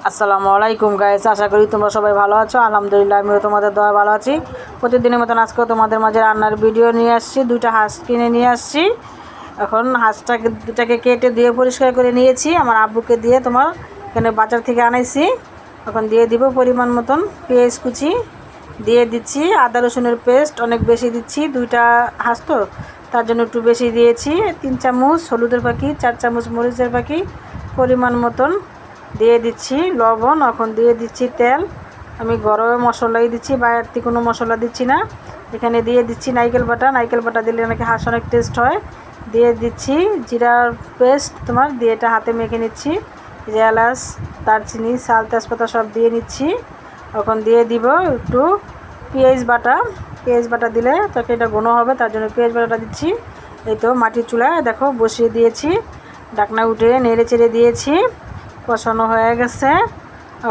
আসসালামু আলাইকুম গাইস, আশা করি তোমরা সবাই ভালো আছো। আলহামদুলিল্লাহ, আমিও তোমাদের দয়া ভালো আছি। প্রতিদিনের মতন আজকেও তোমাদের মাঝে রান্নার ভিডিও নিয়ে আসছি। দুইটা হাঁস কিনে নিয়ে আসছি। এখন দুটাকে কেটে দিয়ে পরিষ্কার করে নিয়েছি। আমার আব্বুকে দিয়ে তোমার এখানে বাজার থেকে আনাইছি। এখন দিয়ে দিব পরিমাণ মতন পেঁয়াজ কুচি দিয়ে দিচ্ছি। আদা রসুনের পেস্ট অনেক বেশি দিচ্ছি, দুইটা হাঁস তো তার জন্য একটু বেশি দিয়েছি। 3 চামচ হলুদের পাখি, 4 চামচ মরিচের পাখি পরিমাণ মতন দিয়ে দিচ্ছি লবণ। এখন দিয়ে দিচ্ছি তেল। আমি গরমে মশলাই দিচ্ছি, বাইরে কোনো মশলা দিচ্ছি না। এখানে দিয়ে দিচ্ছি নারকেল বাটা দিলে নাকি হাঁস অনেক টেস্ট হয়। দিয়ে দিচ্ছি জিরার পেস্ট তোমার দিয়ে এটা হাতে মেখে নিচ্ছি। যে এলাচ, দারচিনি, শাল, তেজপাতা সব দিয়ে নিচ্ছি। এখন দিয়ে দিব একটু পেঁয়াজ বাটা দিলে তাকে এটা ঘন হবে, তার জন্য পেঁয়াজ বাটাটা দিচ্ছি। এই তো মাটির চুলায় দেখো বসিয়ে দিয়েছি, ঢাকনা উঠে নেড়ে চেড়ে দিয়েছি। কষানো হয়ে গেছে।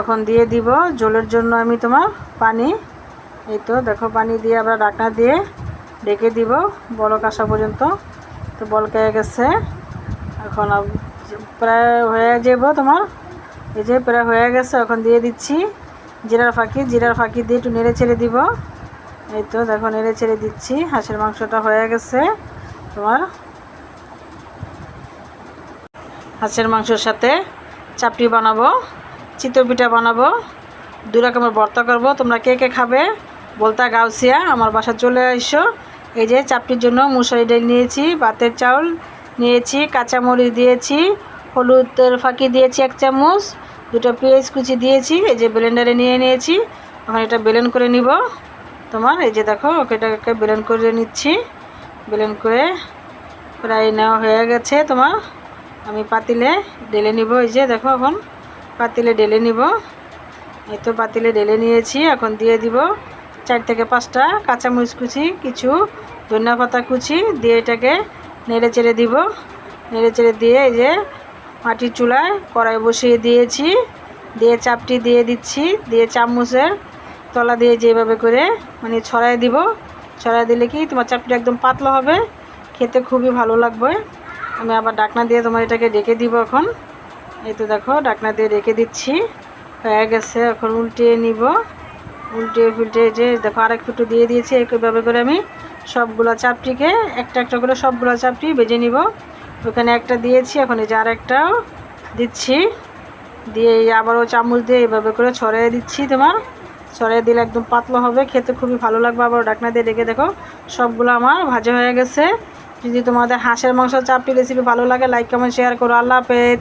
এখন দিয়ে দিব ঝোলের জন্য আমি তোমার পানি। এই তো দেখো পানি দিয়ে আবার ঢাকনা দিয়ে ঢেকে দিব বলক আসা পর্যন্ত। তো বলক হয়ে গেছে, এখন প্রায় হয়ে যাব তোমার। এই যে প্রায় হয়ে গেছে, এখন দিয়ে দিচ্ছি জিরার ফাঁকি দিয়ে একটু নেড়ে ছেড়ে দিব। এই তো দেখো নেড়ে ছেড়ে দিচ্ছি। হাঁসের মাংসটা হয়ে গেছে তোমার। হাঁসের মাংসের সাথে চাপটি বানাবো, চিতই পিঠা বানাবো, 2 রকমের ভর্তা করবো। তোমরা কে কে খাবে বলতা গাউসিয়া আমার বাসা চলে এসো। এই যে চাপটির জন্য মুসুরি ডাল নিয়েছি, ভাতের চাউল নিয়েছি, কাঁচামরিচ দিয়েছি, হলুদের ফাঁকি দিয়েছি 1 চামচ, 2টা পেঁয়াজ কুচি দিয়েছি। এই যে ব্লেন্ডারে নিয়ে নিয়েছি। এখন এটা ব্লেন্ড করে নিব তোমার। এই যে দেখো এটাকে ব্লেন্ড করে নিচ্ছি। ব্লেন্ড করে প্রায় নেওয়া হয়ে গেছে তোমার। আমি পাতিলে ঢেলে নিব। এই যে দেখো এখন পাতিলে ঢেলে নিব। এই তো পাতিলে ঢেলে নিয়েছি। এখন দিয়ে দিব 4 থেকে 5টা কাঁচামরিচ কুচি, কিছু ধনিয়া পাতা কুচি দিয়ে এটাকে নেড়ে চেড়ে দিব। নেড়ে চেড়ে দিয়ে এই যে মাটির চুলায় কড়াই বসিয়ে দিয়েছি, দিয়ে চাপটি দিয়ে দিচ্ছি, দিয়ে চামচের তলা দিয়ে যেভাবে করে মানে ছড়াই দিব। ছড়াই দিলে কি তোমার চাপটি একদম পাতলা হবে, খেতে খুবই ভালো লাগবে। আমি আবার ঢাকনা দিয়ে তোমার এটাকে ঢেকে দিব এখন। এই তো দেখো ঢাকনা দিয়ে রেখে দিচ্ছি, হয়ে গেছে। এখন উল্টিয়ে নিব। উল্টে যে দেখো আরেক ফুটো দিয়ে দিয়েছি। এইভাবে করে আমি সবগুলো চাপটিকে একটা করে সবগুলো চাপটি ভেজে নিব। ওখানে একটা দিয়েছি, এখন এই যে আরেকটাও দিচ্ছি। দিয়ে আবারও চামচ দিয়ে এইভাবে করে ছড়িয়ে দিচ্ছি তোমার। ছড়িয়ে দিলে একদম পাতলা হবে, খেতে খুবই ভালো লাগবে। আবার ঢাকনা দিয়ে রেখে দেখো সবগুলো আমার ভাজা হয়ে গেছে। যদি তোমাদের হাঁসের মাংস চাপটি রেসিপি ভালো লাগে, লাইক কমেন্ট শেয়ার করো। আল্লাহ হাফেজ।